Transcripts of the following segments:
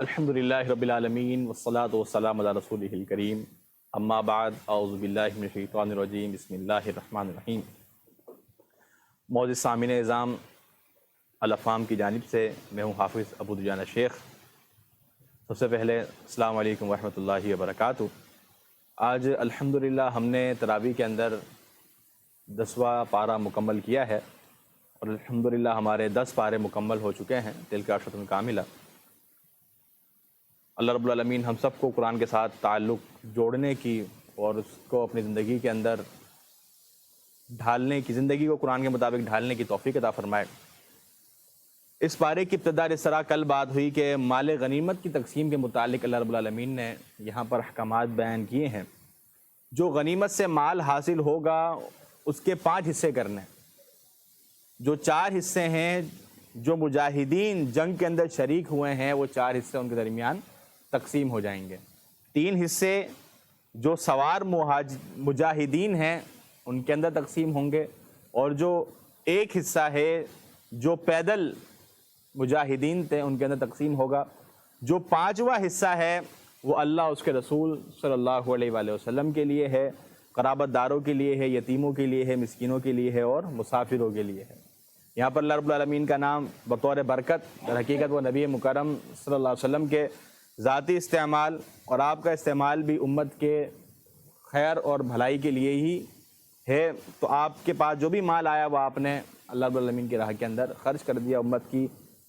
الحمدللہ رب العالمین والصلاة والسلام علی رسولہ الکریم اما بعد اعوذ باللہ من الشیطان الرجیم بسم اللہ الرحمن الرحیم۔ معزز سامعین اعظام، الافہام کی جانب سے میں ہوں حافظ ابو دجانہ شیخ۔ سب سے پہلے السلام علیکم ورحمۃ اللہ وبرکاتہ۔ آج الحمدللہ ہم نے تراویح کے اندر 10واں پارہ مکمل کیا ہے اور الحمدللہ ہمارے 10 پارے مکمل ہو چکے ہیں، تلک عشرۃ کاملہ۔ اللہ رب العالمین ہم سب کو قرآن کے ساتھ تعلق جوڑنے کی اور اس کو اپنی زندگی کے اندر ڈھالنے کی، زندگی کو قرآن کے مطابق ڈھالنے کی توفیق عطا فرمائے۔ اس پارے کی ابتدا اس طرح کل بات ہوئی کہ مال غنیمت کی تقسیم کے متعلق اللہ رب العالمین نے یہاں پر احکامات بیان کیے ہیں۔ جو غنیمت سے مال حاصل ہوگا اس کے 5 حصے کرنے، جو 4 حصے ہیں جو مجاہدین جنگ کے اندر شریک ہوئے ہیں وہ 4 حصے ان کے درمیان تقسیم ہو جائیں گے۔ 3 حصے جو سوار مجاہدین ہیں ان کے اندر تقسیم ہوں گے، اور جو 1 حصہ ہے جو پیدل مجاہدین تھے ان کے اندر تقسیم ہوگا۔ جو 5واں حصہ ہے وہ اللہ اس کے رسول صلی اللہ علیہ وآلہ وسلم کے لیے ہے، قرابت داروں کے لیے ہے، یتیموں کے لیے ہے، مسکینوں کے لیے ہے اور مسافروں کے لیے ہے۔ یہاں پر اللہ رب العالمین کا نام بطور برکت، در حقیقت وہ نبی مکرم صلی اللہ علیہ وسلم کے ذاتی استعمال اور آپ کا استعمال بھی امت کے خیر اور بھلائی کے لیے ہی ہے۔ تو آپ کے پاس جو بھی مال آیا وہ آپ نے اللہ رب العالمین کی راہ کے اندر خرچ کر دیا، امت کی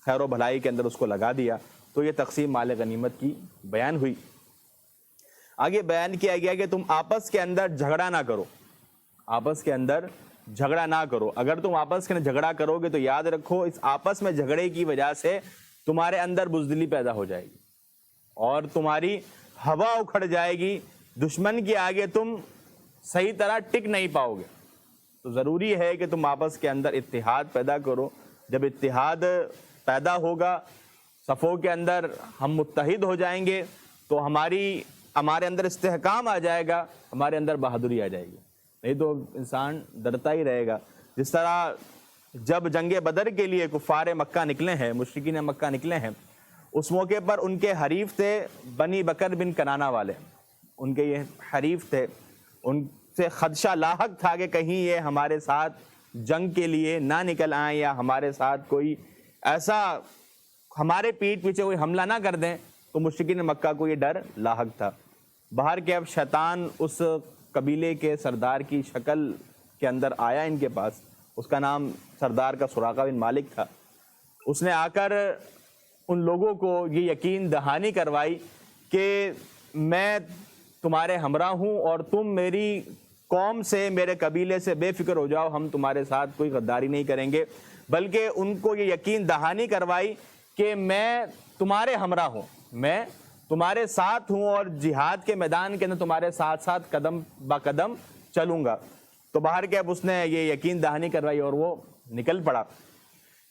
خیر و بھلائی کے اندر اس کو لگا دیا۔ تو یہ تقسیم مال غنیمت کی بیان ہوئی۔ آگے بیان کیا گیا کہ تم آپس کے اندر جھگڑا نہ کرو، آپس کے اندر جھگڑا نہ کرو۔ اگر تم آپس کے اندر جھگڑا کرو گے تو یاد رکھو اس آپس میں جھگڑے کی وجہ سے تمہارے اندر بزدلی پیدا ہو جائے گی اور تمہاری ہوا اکھڑ جائے گی، دشمن کے آگے تم صحیح طرح ٹک نہیں پاؤ گے۔ تو ضروری ہے کہ تم آپس کے اندر اتحاد پیدا کرو۔ جب اتحاد پیدا ہوگا، صفوں کے اندر ہم متحد ہو جائیں گے تو ہمارے اندر استحکام آ جائے گا، ہمارے اندر بہادری آ جائے گی، نہیں تو انسان ڈرتا ہی رہے گا۔ جس طرح جب جنگ بدر کے لیے کفار مکہ نکلے ہیں، مشرکین مکہ نکلے ہیں، اس موقع پر ان کے حریف تھے بنی بکر بن کنانہ والے، ان کے یہ حریف تھے، ان سے خدشہ لاحق تھا کہ کہیں یہ ہمارے ساتھ جنگ کے لیے نہ نکل آئیں یا ہمارے ساتھ کوئی ایسا ہمارے پیٹھ پیچھے کوئی حملہ نہ کر دیں۔ تو مشرکین مکہ کو یہ ڈر لاحق تھا۔ باہر کے اب شیطان اس قبیلے کے سردار کی شکل کے اندر آیا ان کے پاس، اس کا نام سردار کا سراقہ بن مالک تھا۔ اس نے آ کر ان لوگوں کو یہ یقین دہانی کروائی کہ میں تمہارے ہمراہ ہوں اور تم میری قوم سے، میرے قبیلے سے بے فکر ہو جاؤ، ہم تمہارے ساتھ کوئی غداری نہیں کریں گے۔ بلکہ ان کو یہ یقین دہانی کروائی کہ میں تمہارے ہمراہ ہوں، میں تمہارے ساتھ ہوں اور جہاد کے میدان کے اندر تمہارے ساتھ ساتھ قدم با قدم چلوں گا۔ تو باہر کے اب اس نے یہ یقین دہانی کروائی اور وہ نکل پڑا۔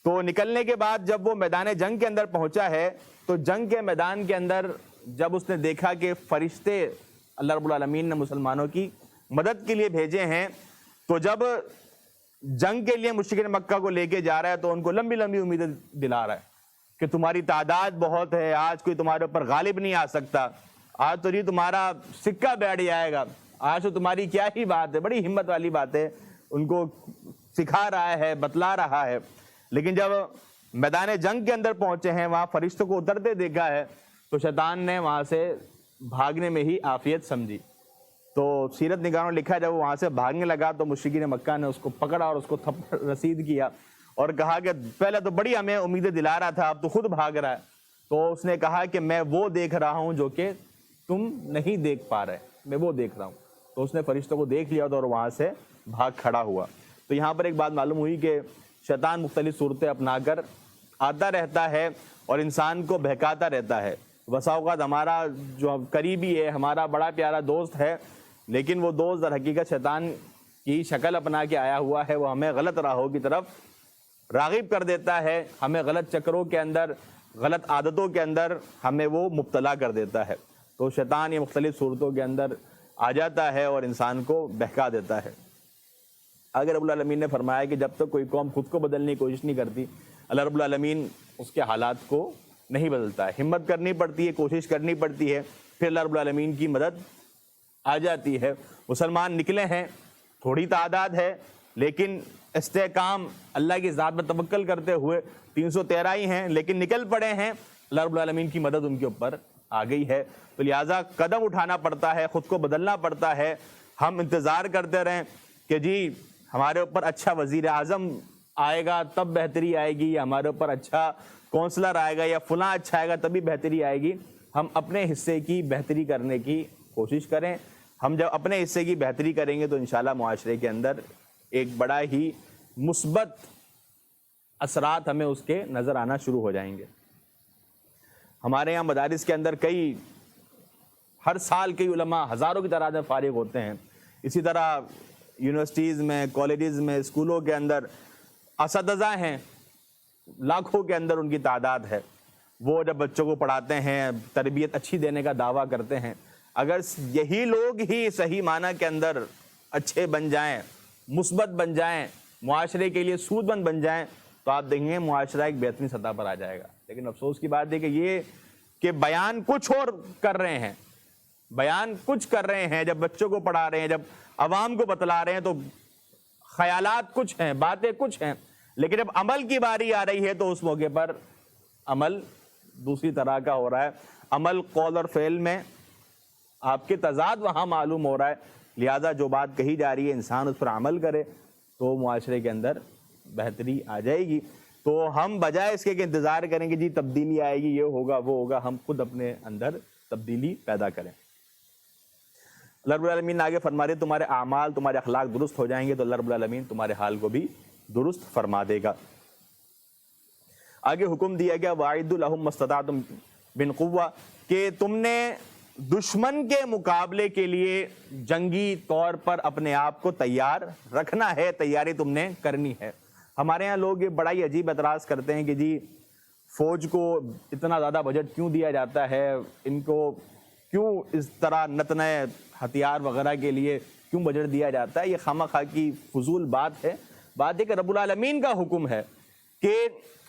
تو نکلنے کے بعد جب وہ میدان جنگ کے اندر پہنچا ہے تو جنگ کے میدان کے اندر جب اس نے دیکھا کہ فرشتے اللہ رب العالمین نے مسلمانوں کی مدد کے لیے بھیجے ہیں، تو جب جنگ کے لیے مشرکین مکہ کو لے کے جا رہا ہے تو ان کو لمبی لمبی امیدیں دلا رہا ہے کہ تمہاری تعداد بہت ہے، آج کوئی تمہارے اوپر غالب نہیں آ سکتا، آج تو یہ تمہارا سکہ بیٹھ جائے گا، آج تو تمہاری کیا ہی بات ہے، بڑی ہمت والی بات ہے، ان کو سکھا رہا ہے، بتلا رہا ہے۔ لیکن جب میدان جنگ کے اندر پہنچے ہیں، وہاں فرشتوں کو اترتے دیکھا ہے تو شیطان نے وہاں سے بھاگنے میں ہی عافیت سمجھی۔ تو سیرت نگاروں نے لکھا جب وہ وہاں سے بھاگنے لگا تو مشرکین مکہ نے اس کو پکڑا اور اس کو تھپڑ رسید کیا اور کہا کہ پہلے تو بڑی ہمیں امیدیں دلا رہا تھا، اب تو خود بھاگ رہا ہے۔ تو اس نے کہا کہ میں وہ دیکھ رہا ہوں جو کہ تم نہیں دیکھ پا رہے، میں وہ دیکھ رہا ہوں۔ تو اس نے فرشتوں کو دیکھ لیا اور وہاں سے بھاگ کھڑا ہوا۔ تو یہاں پر ایک بات معلوم ہوئی کہ شیطان مختلف صورتیں اپنا کر آتا رہتا ہے اور انسان کو بہکاتا رہتا ہے۔ بسا اوقات ہمارا جو قریبی ہے، ہمارا بڑا پیارا دوست ہے، لیکن وہ دوست در حقیقت شیطان کی شکل اپنا کے آیا ہوا ہے، وہ ہمیں غلط راہوں کی طرف راغب کر دیتا ہے، ہمیں غلط چکروں کے اندر، غلط عادتوں کے اندر ہمیں وہ مبتلا کر دیتا ہے۔ تو شیطان یہ مختلف صورتوں کے اندر آ جاتا ہے اور انسان کو بہکا دیتا ہے۔ اگر رب العالمین نے فرمایا کہ جب تک کوئی قوم خود کو بدلنے کی کوشش نہیں کرتی، اللہ رب العالمین اس کے حالات کو نہیں بدلتا ہے. ہمت کرنی پڑتی ہے, کوشش کرنی پڑتی ہے, پھر اللہ رب العالمین کی مدد آ جاتی ہے. مسلمان نکلے ہیں, تھوڑی تعداد ہے, لیکن استحکام اللہ کی ذات پر توکل کرتے ہوئے 313 ہی ہیں, لیکن نکل پڑے ہیں. اللہ رب العالمین کی مدد ان کے اوپر آ گئی ہے. تو لہٰذا قدم اٹھانا پڑتا ہے, خود کو بدلنا پڑتا ہے. ہم انتظار کرتے رہیں کہ جی ہمارے اوپر اچھا وزیر اعظم آئے گا تب بہتری آئے گی, یا ہمارے اوپر اچھا کونسلر آئے گا, یا فلاں اچھا آئے گا تبھی بہتری آئے گی. ہم اپنے حصے کی بہتری کرنے کی کوشش کریں. ہم جب اپنے حصے کی بہتری کریں گے تو انشاءاللہ معاشرے کے اندر ایک بڑا ہی مثبت اثرات ہمیں اس کے نظر آنا شروع ہو جائیں گے. ہمارے یہاں مدارس کے اندر ہر سال کئی علماء ہزاروں کی تعداد میں فارغ ہوتے ہیں. اسی طرح یونیورسٹیز میں, کالجز میں, اسکولوں کے اندر اساتذہ ہیں, لاکھوں کے اندر ان کی تعداد ہے. وہ جب بچوں کو پڑھاتے ہیں, تربیت اچھی دینے کا دعویٰ کرتے ہیں. اگر یہی لوگ ہی صحیح معنی کے اندر اچھے بن جائیں, مثبت بن جائیں, معاشرے کے لیے سود مند بن جائیں, تو آپ دیکھیں گے معاشرہ ایک بہترین سطح پر آ جائے گا. لیکن افسوس کی بات ہے کہ بیان کچھ اور کر رہے ہیں, بیان کچھ کر رہے ہیں, جب بچوں کو پڑھا رہے ہیں, جب عوام کو بتلا رہے ہیں, تو خیالات کچھ ہیں, باتیں کچھ ہیں, لیکن جب عمل کی باری آ رہی ہے تو اس موقع پر عمل دوسری طرح کا ہو رہا ہے. عمل قول اور فعل میں آپ کے تضاد وہاں معلوم ہو رہا ہے. لہذا جو بات کہی جا رہی ہے انسان اس پر عمل کرے تو معاشرے کے اندر بہتری آ جائے گی. تو ہم بجائے اس کے کہ انتظار کریں کہ جی تبدیلی آئے گی, یہ ہوگا وہ ہوگا, ہم خود اپنے اندر تبدیلی پیدا کریں. اللہ رب العالمین آگے فرما رہے تمہارے اعمال, تمہارے اخلاق درست ہو جائیں گے تو اللہ رب العالمین تمہارے حال کو بھی درست فرما دے گا. آگے حکم دیا گیا وَأَعِدُّوا لَهُم مَّا اسْتَطَعْتُم مِّن قُوَّةٍ, کہ تم نے دشمن کے مقابلے کے لیے جنگی طور پر اپنے آپ کو تیار رکھنا ہے, تیاری تم نے کرنی ہے. ہمارے ہاں لوگ یہ بڑا ہی عجیب اعتراض کرتے ہیں کہ جی فوج کو اتنا زیادہ بجٹ کیوں دیا جاتا ہے, ان کو کیوں اس طرح نتنے ہتھیار وغیرہ کے لیے کیوں بجٹ دیا جاتا ہے. یہ خواہ خواہ کی فضول بات ہے. بات ہے کہ رب العالمین کا حکم ہے کہ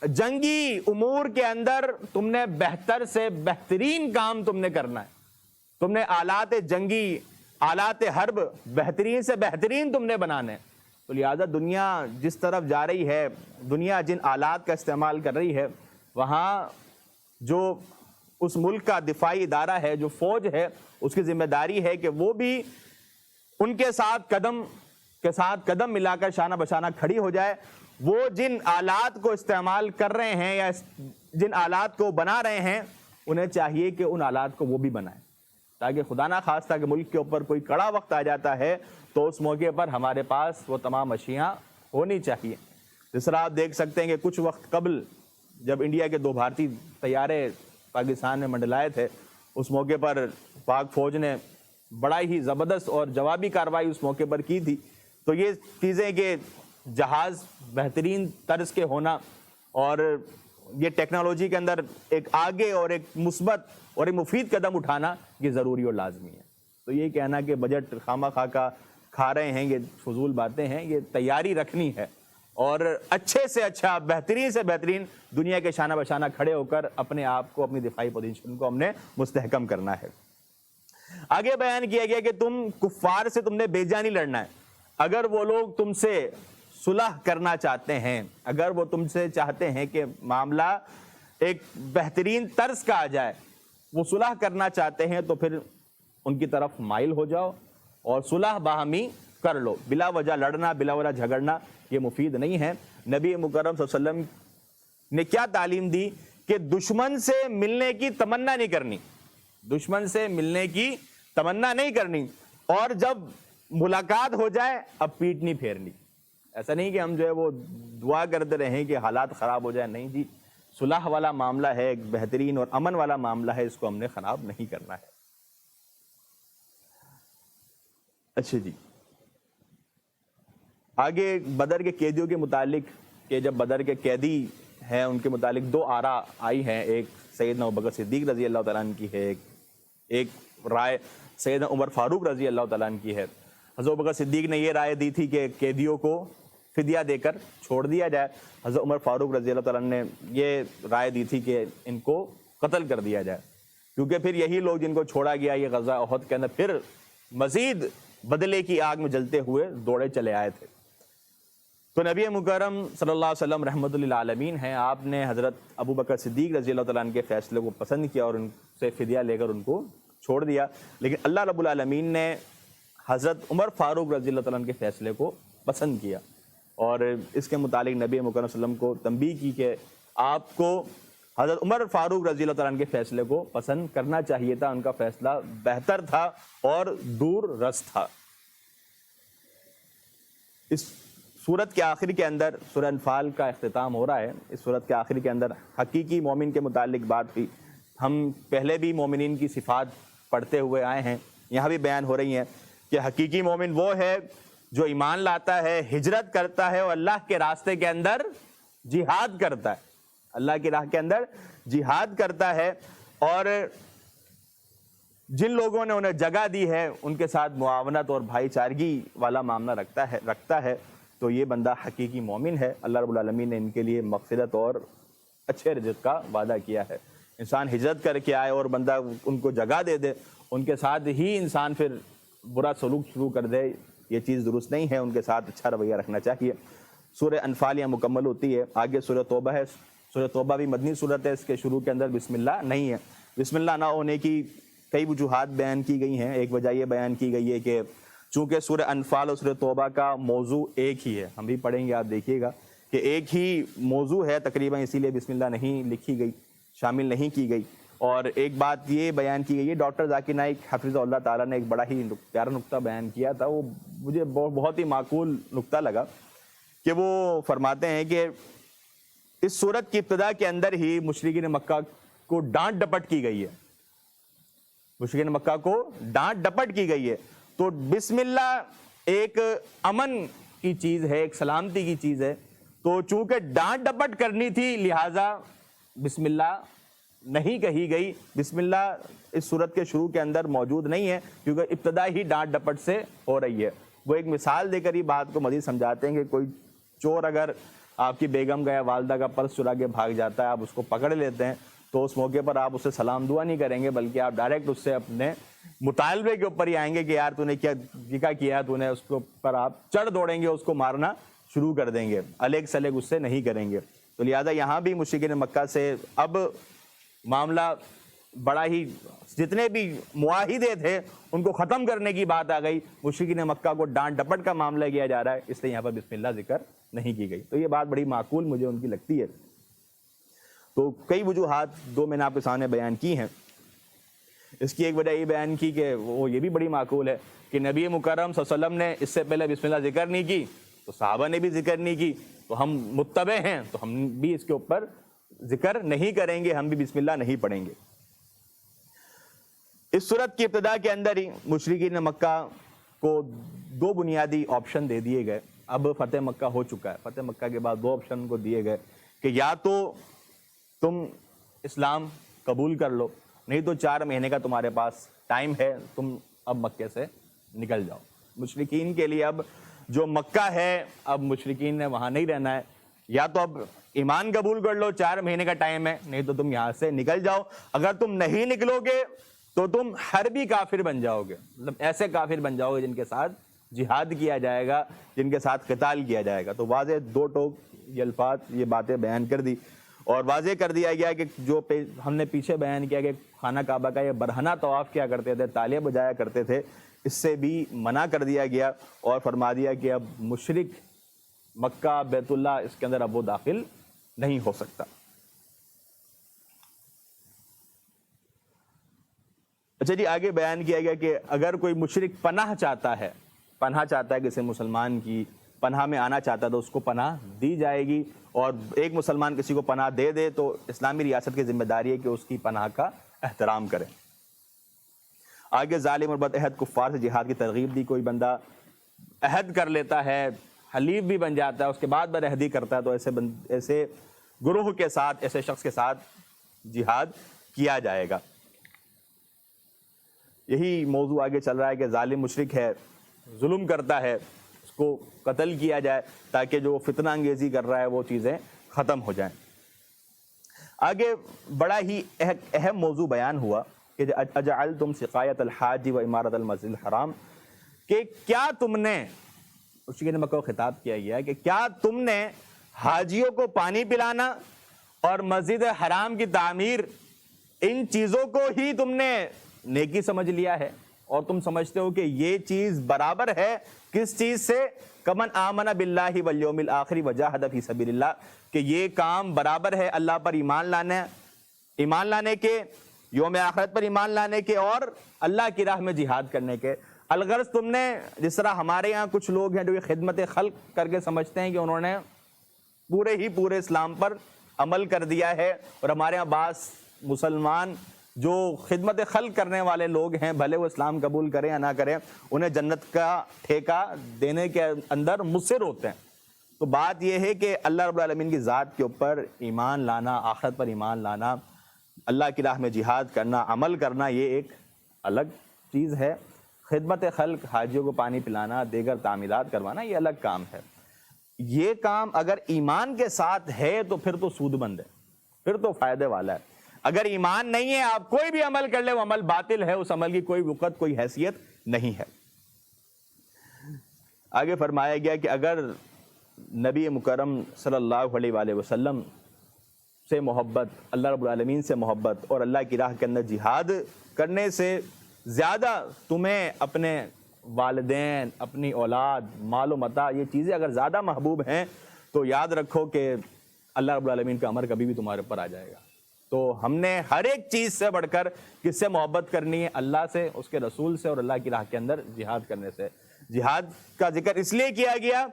جنگی امور کے اندر تم نے بہتر سے بہترین کام تم نے کرنا ہے. تم نے آلات جنگی, آلات حرب بہترین سے بہترین تم نے بنانے. تو لہذا دنیا جس طرف جا رہی ہے, دنیا جن آلات کا استعمال کر رہی ہے, وہاں جو اس ملک کا دفاعی ادارہ ہے, جو فوج ہے, اس کی ذمہ داری ہے کہ وہ بھی ان کے ساتھ قدم ملا کر شانہ بشانہ کھڑی ہو جائے. وہ جن آلات کو استعمال کر رہے ہیں یا جن آلات کو بنا رہے ہیں, انہیں چاہیے کہ ان آلات کو وہ بھی بنائیں, تاکہ خدا نہ خواستہ کہ ملک کے اوپر کوئی کڑا وقت آ جاتا ہے تو اس موقع پر ہمارے پاس وہ تمام اشیاء ہونی چاہیے. جس طرح آپ دیکھ سکتے ہیں کہ کچھ وقت قبل جب انڈیا کے 2 بھارتی طیارے پاکستان میں منڈلائے تھے, اس موقع پر پاک فوج نے بڑا ہی زبردست اور جوابی کارروائی اس موقع پر کی تھی. تو یہ چیزیں کہ جہاز بہترین طرز کے ہونا اور یہ ٹیکنالوجی کے اندر ایک آگے اور ایک مثبت اور ایک مفید قدم اٹھانا یہ ضروری اور لازمی ہے. تو یہ کہنا کہ بجٹ خامہ خواہ کا کھا رہے ہیں, یہ فضول باتیں ہیں. یہ تیاری رکھنی ہے اور اچھے سے اچھا, بہترین سے بہترین دنیا کے شانہ بشانہ کھڑے ہو کر اپنے آپ کو, اپنی دفاعی پوزیشن کو ہم نے مستحکم کرنا ہے. آگے بیان کیا گیا کہ تم کفار سے تم نے بے جانی لڑنا ہے. اگر وہ لوگ تم سے صلح کرنا چاہتے ہیں, اگر وہ تم سے چاہتے ہیں کہ معاملہ ایک بہترین طرز کا آ جائے, وہ صلح کرنا چاہتے ہیں, تو پھر ان کی طرف مائل ہو جاؤ اور صلح باہمی کر لو. بلا وجہ لڑنا, بلا وجہ جھگڑنا یہ مفید نہیں ہے. نبی مکرم صلی اللہ علیہ وسلم نے کیا تعلیم دی کہ دشمن سے ملنے کی تمنا نہیں کرنی, دشمن سے ملنے کی تمنا نہیں کرنی, اور جب ملاقات ہو جائے اب پیٹ نہیں پھیرنی. ایسا نہیں کہ ہم جو ہے وہ دعا کرتے رہیں کہ حالات خراب ہو جائیں, نہیں جی, صلح والا معاملہ ہے, ایک بہترین اور امن والا معاملہ ہے, اس کو ہم نے خراب نہیں کرنا ہے. اچھا جی, آگے بدر کے قیدیوں کے متعلق کہ جب بدر کے قیدی ہیں ان کے متعلق 2 آراء آئی ہیں. ایک سیدنا ابوبکر صدیق رضی اللہ تعالیٰ عنہ کی ہے, ایک رائے سیدنا عمر فاروق رضی اللہ تعالیٰ عنہ کی ہے. حضرت ابوبکر صدیق نے یہ رائے دی تھی کہ قیدیوں کو فدیہ دے کر چھوڑ دیا جائے۔ حضرت عمر فاروق رضی اللہ تعالیٰ عنہ نے یہ رائے دی تھی کہ ان کو قتل کر دیا جائے، کیونکہ پھر یہی لوگ جن کو چھوڑا گیا یہ غزوہ احد کے اندر پھر مزید بدلے کی آگ میں جلتے ہوئے دوڑے چلے آئے تھے۔ تو نبی مکرم صلی اللہ علیہ وسلم رحمۃ للعالمین ہیں، آپ نے حضرت ابو بکر صدیق رضی اللہ تعالیٰ عنہ کے فیصلے کو پسند کیا اور ان سے فدیہ لے کر ان کو چھوڑ دیا، لیکن اللہ رب العالمین نے حضرت عمر فاروق رضی اللہ تعالیٰ عنہ کے فیصلے کو پسند کیا اور اس کے متعلق نبی مکرم صلی اللہ علیہ وسلم کو تنبیہ کی کہ آپ کو حضرت عمر فاروق رضی اللہ تعالیٰ عنہ کے فیصلے کو پسند کرنا چاہیے تھا، ان کا فیصلہ بہتر تھا اور دور رس تھا۔ اس سورت کے آخر کے اندر سورہ انفال کا اختتام ہو رہا ہے۔ اس سورت کے آخر کے اندر حقیقی مومن کے متعلق بات ہوئی، ہم پہلے بھی مومنین کی صفات پڑھتے ہوئے آئے ہیں، یہاں بھی بیان ہو رہی ہیں کہ حقیقی مومن وہ ہے جو ایمان لاتا ہے، ہجرت کرتا ہے اور اللہ کے راستے کے اندر جہاد کرتا ہے، اللہ کی راہ کے اندر جہاد کرتا ہے، اور جن لوگوں نے انہیں جگہ دی ہے ان کے ساتھ معاونت اور بھائی چارگی والا معاملہ رکھتا ہے تو یہ بندہ حقیقی مومن ہے۔ اللہ رب العالمین نے ان کے لیے مغفرت اور اچھے رزق کا وعدہ کیا ہے۔ انسان ہجرت کر کے آئے اور بندہ ان کو جگہ دے دے، ان کے ساتھ ہی انسان پھر برا سلوک شروع کر دے، یہ چیز درست نہیں ہے، ان کے ساتھ اچھا رویہ رکھنا چاہیے۔ سورہ انفال یہاں مکمل ہوتی ہے، آگے سورہ توبہ ہے۔ سورہ توبہ بھی مدنی صورت ہے، اس کے شروع کے اندر بسم اللہ نہیں ہے۔ بسم اللہ نہ ہونے کی کئی وجوہات بیان کی گئی ہیں۔ ایک وجہ یہ بیان کی گئی ہے کہ چونکہ سورہ انفال اور سورہ توبہ کا موضوع ایک ہی ہے، ہم بھی پڑھیں گے، آپ دیکھیے گا کہ ایک ہی موضوع ہے تقریباً، اسی لیے بسم اللہ نہیں لکھی گئی، شامل نہیں کی گئی۔ اور ایک بات یہ بیان کی گئی ہے، ڈاکٹر ذاکر نائک حفظہ اللہ تعالیٰ نے ایک بڑا ہی پیارا نقطہ بیان کیا تھا، وہ مجھے بہت ہی معقول نقطہ لگا کہ وہ فرماتے ہیں کہ اس سورت کی ابتدا کے اندر ہی مشرکین مکہ کو ڈانٹ ڈپٹ کی گئی ہے، مشرکین مکہ کو ڈانٹ ڈپٹ کی گئی ہے۔ تو بسم اللہ ایک امن کی چیز ہے، ایک سلامتی کی چیز ہے، تو چونکہ ڈانٹ ڈپٹ کرنی تھی لہٰذا بسم اللہ نہیں کہی گئی۔ بسم اللہ اس سورت کے شروع کے اندر موجود نہیں ہے کیونکہ ابتدا ہی ڈانٹ ڈپٹ سے ہو رہی ہے۔ وہ ایک مثال دے کر ہی بات کو مزید سمجھاتے ہیں کہ کوئی چور اگر آپ کی بیگم کا یا والدہ کا پرس چرا کے بھاگ جاتا ہے، آپ اس کو پکڑ لیتے ہیں تو اس موقع پر آپ اسے سلام دعا نہیں کریں گے، بلکہ آپ ڈائریکٹ اس سے اپنے مطالبے کے اوپر ہی آئیں گے کہ یار تو نے کیا کیا، تو نے اس کے اوپر آپ چڑھ دوڑیں گے، اس کو مارنا شروع کر دیں گے، الگ سلگ اس سے نہیں کریں گے۔ تو لہٰذا یہاں بھی مشرکین مکہ سے اب معاملہ بڑا ہی، جتنے بھی معاہدے تھے ان کو ختم کرنے کی بات آ گئی، مشرکین مکہ کو ڈانٹ ڈپٹ کا معاملہ کیا جا رہا ہے، اس لیے یہاں پر بسم اللہ ذکر نہیں کی گئی۔ تو یہ بات بڑی معقول مجھے ان کی لگتی ہے۔ تو کئی وجوہات دو میں نے آپ کے سامنے بیان کی ہیں۔ اس کی ایک وجہ یہ بیان کی کہ وہ یہ بھی بڑی معقول ہے کہ نبی مکرم صلی اللہ علیہ وسلم نے اس سے پہلے بسم اللہ ذکر نہیں کی، تو صحابہ نے بھی ذکر نہیں کی، تو ہم متبع ہیں تو ہم بھی اس کے اوپر ذکر نہیں کریں گے، ہم بھی بسم اللہ نہیں پڑھیں گے۔ اس سورت کی ابتدا کے اندر ہی مشرکین مکہ کو دو بنیادی آپشن دے دیے گئے۔ اب فتح مکہ ہو چکا ہے، فتح مکہ کے بعد دو آپشن کو دیے گئے کہ یا تو تم اسلام قبول کر لو، نہیں تو 4 مہینے کا تمہارے پاس ٹائم ہے، تم اب مکے سے نکل جاؤ۔ مشرکین کے لیے اب جو مکہ ہے، اب مشرکین نے وہاں نہیں رہنا ہے، یا تو اب ایمان قبول کر لو، 4 مہینے کا ٹائم ہے، نہیں تو تم یہاں سے نکل جاؤ۔ اگر تم نہیں نکلو گے تو تم حربی کافر بن جاؤ گے، مطلب ایسے کافر بن جاؤ گے جن کے ساتھ جہاد کیا جائے گا، جن کے ساتھ قتال کیا جائے گا۔ تو واضح دو ٹوک یہ الفاظ، یہ باتیں بیان کر دی اور واضح کر دیا گیا کہ جو ہم نے پیچھے بیان کیا کہ خانہ کعبہ کا یہ برہنہ طواف کیا کرتے تھے، تالیاں بجایا کرتے تھے، اس سے بھی منع کر دیا گیا اور فرما دیا کہ اب مشرک مکہ بیت اللہ اس کے اندر اب وہ داخل نہیں ہو سکتا۔ اچھا جی، آگے بیان کیا گیا کہ اگر کوئی مشرک پناہ چاہتا ہے کسی مسلمان کی پناہ میں آنا چاہتا ہے تو اس کو پناہ دی جائے گی، اور ایک مسلمان کسی کو پناہ دے دے تو اسلامی ریاست کی ذمہ داری ہے کہ اس کی پناہ کا احترام کرے۔ آگے ظالم اور بد عہد کفار سے جہاد کی ترغیب دی۔ کوئی بندہ عہد کر لیتا ہے، حلیف بھی بن جاتا ہے، اس کے بعد بد عہدی کرتا ہے تو ایسے گروہ کے ساتھ، ایسے شخص کے ساتھ جہاد کیا جائے گا۔ یہی موضوع آگے چل رہا ہے کہ ظالم مشرک ہے، ظلم کرتا ہے، اس کو قتل کیا جائے تاکہ جو فتنہ انگیزی کر رہا ہے وہ چیزیں ختم ہو جائیں۔ آگے بڑا ہی اہم موضوع بیان ہوا کہ اجعلتم سقایۃ الحاج و امارۃ المسجد الحرام، کہ کیا تم نے، مشرکین مکہ کو خطاب کیا گیا کہ کیا تم نے حاجیوں کو پانی پلانا اور مسجد حرام کی تعمیر، ان چیزوں کو ہی تم نے نیکی سمجھ لیا ہے، اور تم سمجھتے ہو کہ یہ چیز برابر ہے کس چیز سے؟ کمن آمن باللہ والیوم الآخر وجاہد فی سبیل اللہ، کہ یہ کام برابر ہے اللہ پر ایمان لانے کے، یوم آخرت پر ایمان لانے کے، اور اللہ کی راہ میں جہاد کرنے کے۔ الغرض تم نے، جس طرح ہمارے یہاں کچھ لوگ ہیں جو یہ خدمت خلق کر کے سمجھتے ہیں کہ انہوں نے پورے اسلام پر عمل کر دیا ہے، اور ہمارے یہاں بعض مسلمان جو خدمت خلق کرنے والے لوگ ہیں، بھلے وہ اسلام قبول کریں یا نہ کریں، انہیں جنت کا ٹھیکہ دینے کے اندر مصر ہوتے ہیں۔ تو بات یہ ہے کہ اللہ رب العالمین کی ذات کے اوپر ایمان لانا، آخرت پر ایمان لانا، اللہ کی راہ میں جہاد کرنا، عمل کرنا، یہ ایک الگ چیز ہے۔ خدمت خلق، حاجیوں کو پانی پلانا، دیگر تعمیرات کروانا، یہ الگ کام ہے۔ یہ کام اگر ایمان کے ساتھ ہے تو پھر تو سود مند ہے، پھر تو فائدے والا ہے۔ اگر ایمان نہیں ہے، آپ کوئی بھی عمل کر لیں وہ عمل باطل ہے، اس عمل کی کوئی وقت، کوئی حیثیت نہیں ہے۔ آگے فرمایا گیا کہ اگر نبی مکرم صلی اللہ علیہ وآلہ وسلم سے محبت، اللہ رب العالمین سے محبت اور اللہ کی راہ کے اندر جہاد کرنے سے زیادہ تمہیں اپنے والدین، اپنی اولاد، مال و متاع، یہ چیزیں اگر زیادہ محبوب ہیں تو یاد رکھو کہ اللہ رب العالمین کا امر کبھی بھی تمہارے اوپر آ جائے گا۔ تو ہم نے ہر ایک چیز سے بڑھ کر کس سے محبت کرنی ہے؟ اللہ سے، اس کے رسول سے، اور اللہ کی راہ کے اندر جہاد کرنے سے۔ جہاد کا ذکر اس لیے کیا گیا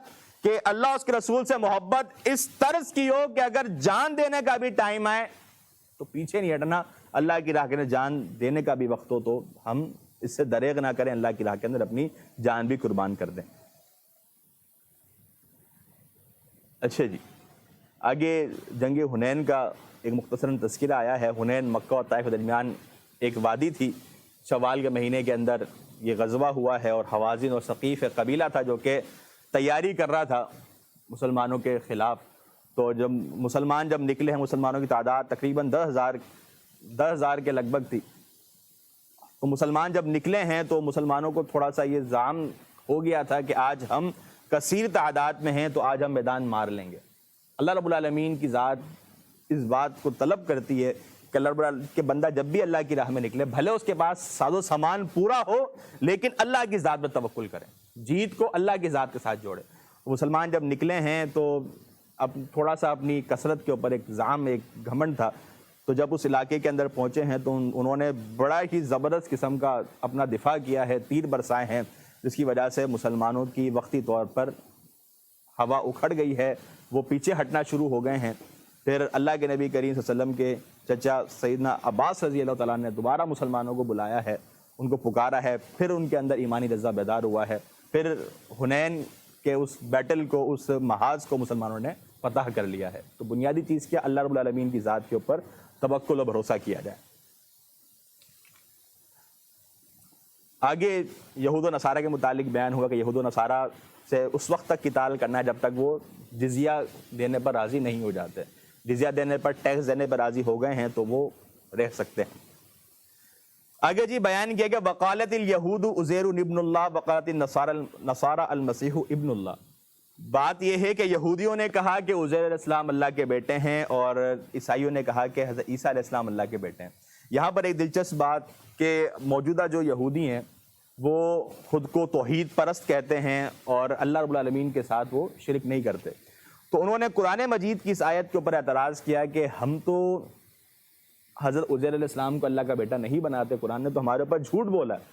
کہ اللہ اس کے رسول سے محبت اس طرز کی ہو کہ اگر جان دینے کا بھی ٹائم آئے تو پیچھے نہیں ہٹنا، اللہ کی راہ کے اندر جان دینے کا بھی وقت ہو تو ہم اس سے دریغ نہ کریں، اللہ کی راہ کے اندر اپنی جان بھی قربان کر دیں۔ اچھا جی، آگے جنگ حنین کا ایک مختصراً تذکرہ آیا ہے۔ حنین مکہ اور طائف کے درمیان ایک وادی تھی، شوال کے مہینے کے اندر یہ غزوہ ہوا ہے، اور حوازن اور ثقیف قبیلہ تھا جو کہ تیاری کر رہا تھا مسلمانوں کے خلاف۔ تو جب مسلمان نکلے ہیں، مسلمانوں کی تعداد تقریباً 10,000 کے لگ بھگ تھی۔ تو مسلمان جب نکلے ہیں تو مسلمانوں کو تھوڑا سا یہ زعم ہو گیا تھا کہ آج ہم کثیر تعداد میں ہیں تو آج ہم میدان مار لیں گے۔ اللہ رب العالمین کی ذات اس بات کو طلب کرتی ہے کہ اللہ رب العالمین کے بندہ جب بھی اللہ کی راہ میں نکلے، بھلے اس کے پاس ساز و سامان پورا ہو لیکن اللہ کی ذات پر توکل کریں، جیت کو اللہ کی ذات کے ساتھ جوڑے۔ مسلمان جب نکلے ہیں تو اب تھوڑا سا اپنی کثرت کے اوپر ایک زعم، ایک گھمنڈ تھا۔ تو جب اس علاقے کے اندر پہنچے ہیں تو انہوں نے بڑا ہی زبردست قسم کا اپنا دفاع کیا ہے، تیر برسائے ہیں، جس کی وجہ سے مسلمانوں کی وقتی طور پر ہوا اکھڑ گئی ہے، وہ پیچھے ہٹنا شروع ہو گئے ہیں۔ پھر اللہ کے نبی کریم صلی اللہ علیہ وسلم کے چچا سیدنا عباس رضی اللہ تعالیٰ نے دوبارہ مسلمانوں کو بلایا ہے، ان کو پکارا ہے، پھر ان کے اندر ایمانی جذبہ بیدار ہوا ہے۔ پھر حنین کے اس بیٹل کو، اس محاذ کو مسلمانوں نے فتح کر لیا ہے۔ تو بنیادی چیز کیا؟ اللہ رب العالمین کی ذات کے اوپر توکل و بھروسہ کیا جائے۔ آگے یہود و نصارہ کے متعلق بیان ہوا کہ یہود و نصارہ سے اس وقت تک قتال کرنا ہے جب تک وہ جزیہ دینے پر راضی نہیں ہو جاتے۔ جزیہ دینے پر، ٹیکس دینے پر راضی ہو گئے ہیں تو وہ رہ سکتے ہیں۔ آگے جی بیان کیا کہ وقالت الیہود عزیر ابن اللہ وقالت النصارى المسیح ابن اللہ۔ بات یہ ہے کہ یہودیوں نے کہا کہ عزیر علیہ السلام اللہ کے بیٹے ہیں، اور عیسائیوں نے کہا کہ حضرت عیسیٰ علیہ السلام اللہ کے بیٹے ہیں۔ یہاں پر ایک دلچسپ بات کہ موجودہ جو یہودی ہیں وہ خود کو توحید پرست کہتے ہیں اور اللہ رب العالمین کے ساتھ وہ شرک نہیں کرتے۔ تو انہوں نے قرآن مجید کی اس آیت کے اوپر اعتراض کیا کہ ہم تو حضرت عزیر علیہ السلام کو اللہ کا بیٹا نہیں بناتے، قرآن نے تو ہمارے اوپر جھوٹ بولا ہے۔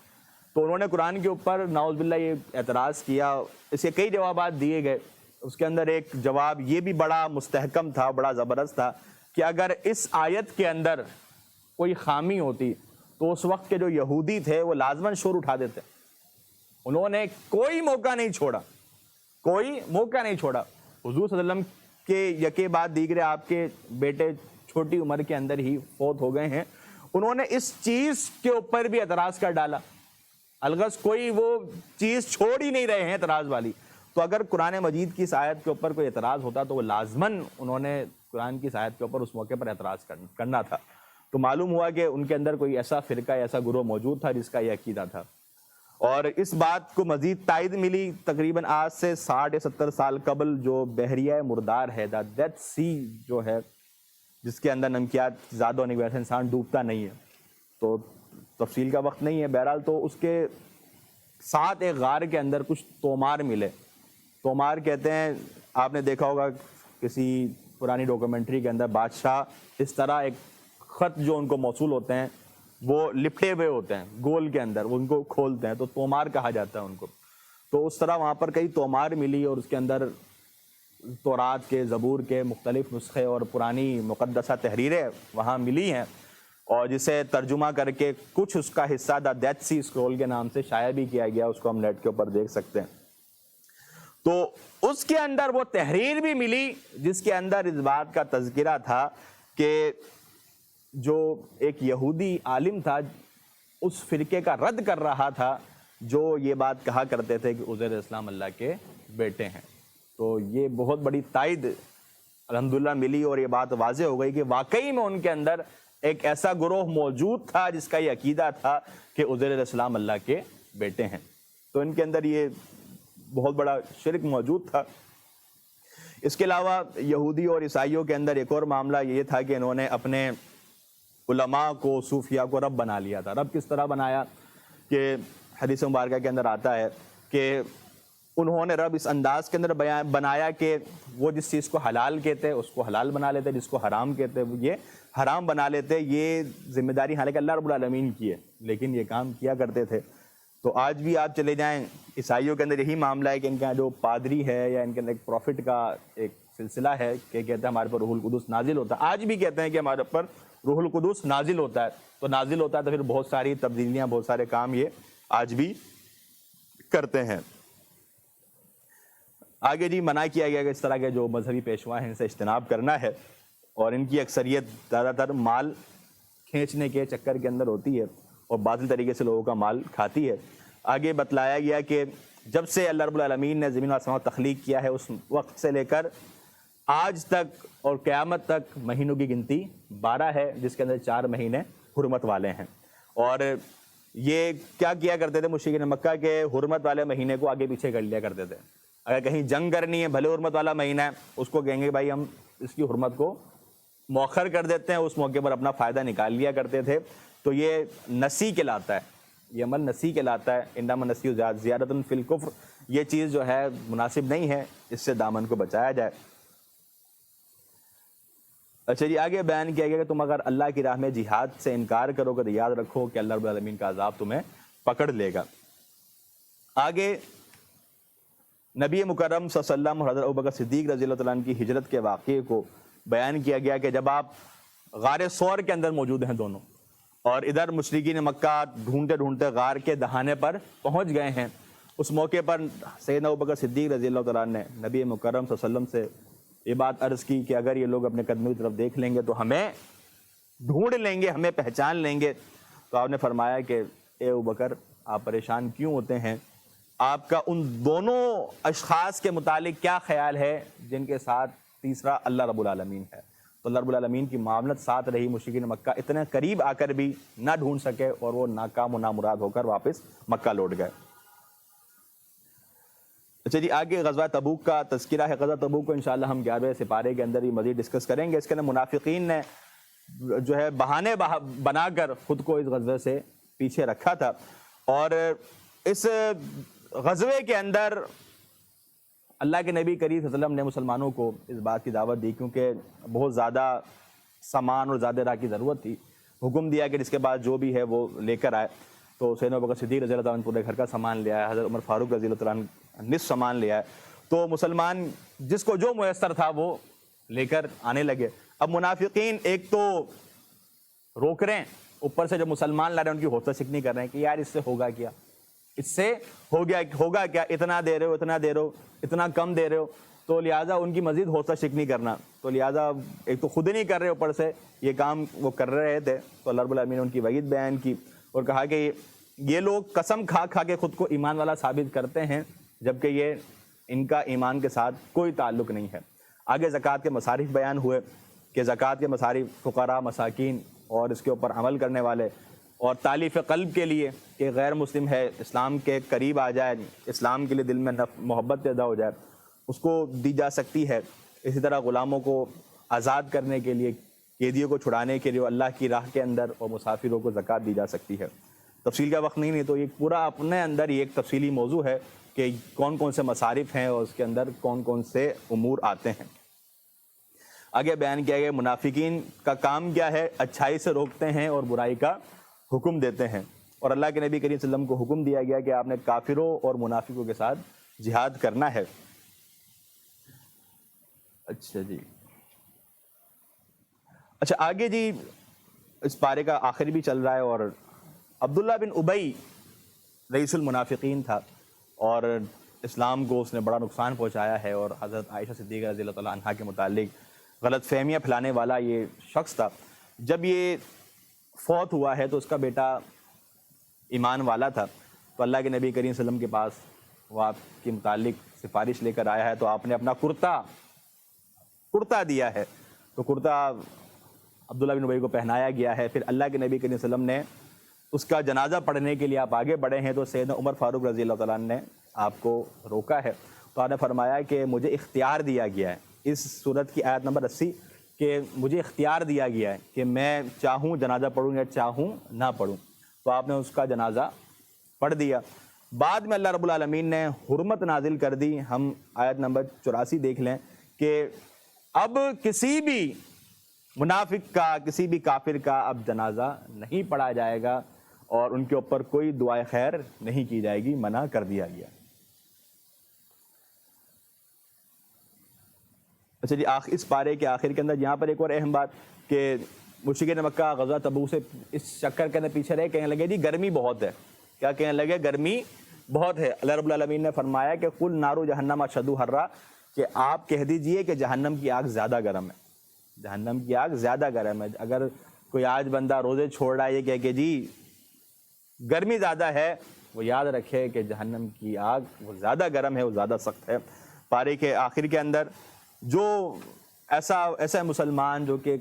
تو انہوں نے قرآن کے اوپر نعوذ باللہ یہ اعتراض کیا، اس کے کئی جوابات دیے گئے۔ اس کے اندر ایک جواب یہ بھی بڑا مستحکم تھا، بڑا زبردست تھا کہ اگر اس آیت کے اندر کوئی خامی ہوتی تو اس وقت کے جو یہودی تھے وہ لازماً شور اٹھا دیتے۔ انہوں نے کوئی موقع نہیں چھوڑا، کوئی موقع نہیں چھوڑا۔ حضور صلی اللہ علیہ وسلم کے یکے بعد دیگرے آپ کے بیٹے چھوٹی عمر کے اندر ہی فوت ہو گئے ہیں، انہوں نے اس چیز کے اوپر بھی اعتراض کر ڈالا۔ الغرض کوئی وہ چیز چھوڑ ہی نہیں رہے ہیں اعتراض والی۔ تو اگر قرآن مجید کی اس آیت کے اوپر کوئی اعتراض ہوتا تو وہ لازماً انہوں نے قرآن کی اس آیت کے اوپر اس موقع پر اعتراض کرنا تھا. تو معلوم ہوا کہ ان کے اندر کوئی ایسا فرقہ ایسا گروہ موجود تھا جس کا یہ عقیدہ تھا. اور اس بات کو مزید تائید ملی تقریباً آج سے 60 یا 70 سال قبل جو بحریہ مردار ہے، دا ڈیڈ سی جو ہے، جس کے اندر نمکیات زیادہ ہونے کی وجہ سے انسان ڈوبتا نہیں ہے. تو تفصیل کا وقت نہیں ہے، بہرحال تو اس کے ساتھ ایک غار کے اندر کچھ تومار ملے. تومار کہتے ہیں، آپ نے دیکھا ہوگا کسی پرانی ڈاکومنٹری کے اندر بادشاہ اس طرح ایک خط جو ان کو موصول ہوتے ہیں وہ لپٹے ہوئے ہوتے ہیں گول کے اندر، وہ ان کو کھولتے ہیں تو تومار کہا جاتا ہے ان کو. تو اس طرح وہاں پر کئی تومار ملی اور اس کے اندر تورات کے، زبور کے مختلف نسخے اور پرانی مقدسہ تحریریں وہاں ملی ہیں، اور جسے ترجمہ کر کے کچھ اس کا حصہ دا ڈیڈ سی اسکرول کے نام سے شائع بھی کیا گیا، اس کو ہم نیٹ کے اوپر دیکھ سکتے ہیں. تو اس کے اندر وہ تحریر بھی ملی جس کے اندر اس بات کا تذکرہ تھا کہ جو ایک یہودی عالم تھا اس فرقے کا رد کر رہا تھا جو یہ بات کہا کرتے تھے کہ عزیر علیہ السلام اللہ کے بیٹے ہیں. تو یہ بہت بڑی تائید الحمدللہ ملی اور یہ بات واضح ہو گئی کہ واقعی میں ان کے اندر ایک ایسا گروہ موجود تھا جس کا یہ عقیدہ تھا کہ عزیر علیہ السلام اللہ کے بیٹے ہیں. تو ان کے اندر یہ بہت بڑا شرک موجود تھا. اس کے علاوہ یہودی اور عیسائیوں کے اندر ایک اور معاملہ یہ تھا کہ انہوں نے اپنے علماء کو، صوفیاء کو رب بنا لیا تھا. رب کس طرح بنایا کہ حدیث مبارکہ کے اندر آتا ہے کہ انہوں نے رب اس انداز کے اندر بنایا کہ وہ جس چیز کو حلال کہتے اس کو حلال بنا لیتے، جس کو حرام کہتے وہ یہ حرام بنا لیتے. یہ ذمہ داری حالانکہ اللہ رب العالمین کی ہے، لیکن یہ کام کیا کرتے تھے. تو آج بھی آپ چلے جائیں عیسائیوں کے اندر یہی معاملہ ہے کہ ان کا جو پادری ہے یا ان کے اندر ایک پروفٹ کا ایک سلسلہ ہے کہ کہتے ہیں ہمارے پر روح القدس نازل ہوتا ہے. آج بھی کہتے ہیں کہ ہمارے پر روح القدس نازل ہوتا ہے. تو نازل ہوتا ہے تو پھر بہت ساری تبدیلیاں، بہت سارے کام یہ آج بھی کرتے ہیں. آگے جی منع کیا گیا کہ اس طرح کے جو مذہبی پیشوا ہیں ان سے اجتناب کرنا ہے، اور ان کی اکثریت زیادہ تر مال کھینچنے کے چکر کے اندر ہوتی ہے اور باطل طریقے سے لوگوں کا مال کھاتی ہے. آگے بتلایا گیا کہ جب سے اللہ رب العالمین نے زمین و آسمان تخلیق کیا ہے اس وقت سے لے کر آج تک اور قیامت تک مہینوں کی گنتی 12 ہے، جس کے اندر 4 مہینے حرمت والے ہیں. اور یہ کیا کیا کرتے تھے مشرکین مکہ کے حرمت والے مہینے کو آگے پیچھے کر لیا کرتے تھے. اگر کہیں جنگ کرنی ہے، بھلے حرمت والا مہینہ ہے، اس کو کہیں گے بھائی ہم اس کی حرمت کو مؤخر کر دیتے ہیں، اس موقع پر اپنا فائدہ نکال لیا کرتے تھے. تو یہ نسی کہلاتا ہے، یہ عمل نسی کہلاتا ہے. انما النسی زیادۃ فی الکفر، یہ چیز جو ہے مناسب نہیں ہے، اس سے دامن کو بچایا جائے. اچھا جی، آگے بیان کیا گیا کہ تم اگر اللہ کی راہ میں جہاد سے انکار کرو گے تو یاد رکھو کہ اللہ رب العالمین کا عذاب تمہیں پکڑ لے گا. آگے نبی مکرم صلی اللہ علیہ وسلم اور حضرت ابوبکر صدیق رضی اللہ عنہ کی ہجرت کے واقعے کو بیان کیا گیا کہ جب آپ غار ثور کے اندر موجود ہیں دونوں، اور ادھر مشرکین مکہ ڈھونڈتے ڈھونڈتے غار کے دہانے پر پہنچ گئے ہیں، اس موقع پر سیدنا ابوبکر صدیق رضی اللہ عنہ نے نبی مکرم صلی اللہ علیہ وسلم سے یہ بات عرض کی کہ اگر یہ لوگ اپنے قدموں کی طرف دیکھ لیں گے تو ہمیں ڈھونڈ لیں گے، ہمیں پہچان لیں گے. تو آپ نے فرمایا کہ اے ابوبکر آپ پریشان کیوں ہوتے ہیں؟ آپ کا ان دونوں اشخاص کے متعلق کیا خیال ہے جن کے ساتھ تیسرا اللہ رب العالمین ہے؟ تو اللہ رب العالمین کی معاملت ساتھ رہی، مشرکین مکہ اتنے قریب آ کر بھی نہ ڈھونڈ سکے اور وہ ناکام و نامراد ہو کر واپس مکہ لوٹ گئے. اچھا جی، آگے غزوہ تبوک کا تذکرہ ہے. غزوہ تبوک کو انشاءاللہ ہم 11ویں سپارے کے اندر ہی مزید ڈسکس کریں گے. اس کے اندر منافقین نے جو ہے بہانے بنا کر خود کو اس غزوے سے پیچھے رکھا تھا، اور اس غزوے کے اندر اللہ کے نبی کریم صلی اللہ علیہ وسلم نے مسلمانوں کو اس بات کی دعوت دی کیونکہ بہت زیادہ سامان اور زیادہ راہ کی ضرورت تھی. حکم دیا کہ جس کے بعد جو بھی ہے وہ لے کر آئے. تو سیدنا ابوبکر صدیق رضی اللہ عنہ پورے گھر کا سامان لے آیا، حضرت عمر فاروق رضی اللہ عنہ نصف سامان لے آئے. تو مسلمان جس کو جو میسر تھا وہ لے کر آنے لگے. اب منافقین ایک تو روک رہے ہیں، اوپر سے جو مسلمان لا رہے ہیں ان کی حوصلہ شکنی کر رہے ہیں کہ یار اس سے ہوگا کیا، اس سے ہوگا کیا، اتنا دے رہے ہو، اتنا دے رہے ہو، اتنا کم دے رہے ہو. تو لہٰذا ان کی مزید حوصلہ شکنی کرنا، تو لہٰذا ایک تو خود ہی نہیں کر رہے، اوپر سے یہ کام وہ کر رہے تھے. تو اللہ رب العالمین نے ان کی وعید بیان کی اور کہا کہ یہ لوگ قسم کھا کھا کے خود کو ایمان والا ثابت کرتے ہیں، جبکہ یہ ان کا ایمان کے ساتھ کوئی تعلق نہیں ہے۔ آگے زکوٰۃ کے مصارف بیان ہوئے کہ زکوٰۃ کے مصارف فقراء، مساکین اور اس کے اوپر عمل کرنے والے اور تالیف قلب کے لیے کہ غیر مسلم ہے اسلام کے قریب آ جائے، اسلام کے لیے دل میں محبت پیدا ہو جائے، اس کو دی جا سکتی ہے۔ اسی طرح غلاموں کو آزاد کرنے کے لیے، قیدیوں کو چھڑانے کے لیے اللہ کی راہ کے اندر اور مسافروں کو زکوٰۃ دی جا سکتی ہے۔ تفصیل کا وقت نہیں تو یہ پورا اپنے اندر ہی ایک تفصیلی موضوع ہے کہ کون کون سے مصارف ہیں اور اس کے اندر کون کون سے امور آتے ہیں۔ آگے بیان کیا گیا منافقین کا کام کیا ہے، اچھائی سے روکتے ہیں اور برائی کا حکم دیتے ہیں، اور اللہ کے نبی کریم صلی اللہ علیہ وسلم کو حکم دیا گیا کہ آپ نے کافروں اور منافقوں کے ساتھ جہاد کرنا ہے۔ اچھا آگے جی اس پارے کا آخر بھی چل رہا ہے، اور عبداللہ بن ابی رئیس المنافقین تھا اور اسلام کو اس نے بڑا نقصان پہنچایا ہے، اور حضرت عائشہ صدیقہ رضی اللہ تعالیٰ عنہا کے متعلق غلط فہمیاں پھیلانے والا یہ شخص تھا۔ جب یہ فوت ہوا ہے تو اس کا بیٹا ایمان والا تھا، تو اللہ کے نبی کریم صلی اللہ علیہ وسلم کے پاس وہ آپ کے متعلق سفارش لے کر آیا ہے، تو آپ نے اپنا کرتا دیا ہے، تو کرتا عبداللہ بن ابی کو پہنایا گیا ہے۔ پھر اللہ کے نبی کریم صلی اللہ علیہ وسلم نے اس کا جنازہ پڑھنے کے لیے آپ آگے بڑھے ہیں، تو سیدنا عمر فاروق رضی اللہ تعالیٰ عنہ نے آپ کو روکا ہے، تو آپ نے فرمایا کہ مجھے اختیار دیا گیا ہے، اس سورت کی آیت نمبر 80 کہ مجھے اختیار دیا گیا ہے کہ میں چاہوں جنازہ پڑھوں یا چاہوں نہ پڑھوں، تو آپ نے اس کا جنازہ پڑھ دیا۔ بعد میں اللہ رب العالمین نے حرمت نازل کر دی، ہم آیت نمبر 84 دیکھ لیں کہ اب کسی بھی منافق کا، کسی بھی کافر کا اب جنازہ نہیں پڑھا جائے گا اور ان کے اوپر کوئی دعائے خیر نہیں کی جائے گی، منع کر دیا گیا۔ اچھا جی اس پارے کے آخر کے اندر یہاں پر ایک اور اہم بات کہ مشرکین مکہ غزوہ تبوک سے اس چکر کے اندر پیچھے رہے، کہنے لگے جی گرمی بہت ہے، کیا کہنے لگے؟ گرمی بہت ہے۔ اللہ رب العالمین نے فرمایا کہ قل نار جہنم اشد حرا، کہ آپ کہہ دیجئے کہ جہنم کی آگ زیادہ گرم ہے، جہنم کی آگ زیادہ گرم ہے۔ اگر کوئی آج بندہ روزے چھوڑ رہا ہے یہ کہہ کہ جی گرمی زیادہ ہے، وہ یاد رکھے کہ جہنم کی آگ وہ زیادہ گرم ہے، وہ زیادہ سخت ہے۔ پارے کے آخر کے اندر جو ایسا مسلمان جو کہ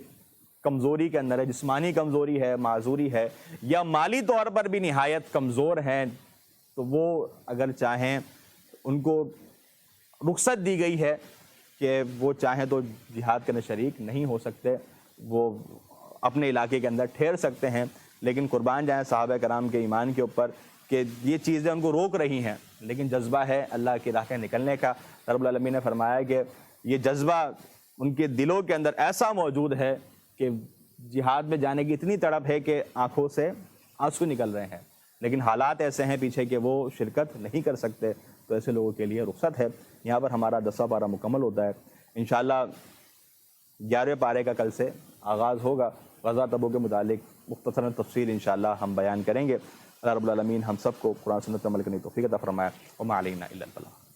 کمزوری کے اندر ہے، جسمانی کمزوری ہے، معذوری ہے، یا مالی طور پر بھی نہایت کمزور ہیں، تو وہ اگر چاہیں ان کو رخصت دی گئی ہے کہ وہ چاہیں تو جہاد کے شریک نہیں ہو سکتے، وہ اپنے علاقے کے اندر ٹھہر سکتے ہیں، لیکن قربان جائیں صحابہ کرام کے ایمان کے اوپر کہ یہ چیزیں ان کو روک رہی ہیں، لیکن جذبہ ہے اللہ کی راہ نکلنے کا۔ رب العالمین نے فرمایا کہ یہ جذبہ ان کے دلوں کے اندر ایسا موجود ہے کہ جہاد میں جانے کی اتنی تڑپ ہے کہ آنکھوں سے آنسو نکل رہے ہیں، لیکن حالات ایسے ہیں پیچھے کہ وہ شرکت نہیں کر سکتے، تو ایسے لوگوں کے لیے رخصت ہے۔ یہاں پر ہمارا 10واں پارہ مکمل ہوتا ہے، انشاءاللہ 11ویں پارے کا کل سے آغاز ہوگا۔ غزوہ تبوک کے متعلق مختصراً تفصیل انشاءاللہ ہم بیان کریں گے۔ اللہ رب العالمین ہم سب کو قرآن سنت پر عمل کرنے کی توفیق عطا فرمائے، وما علینا الا البلاغ۔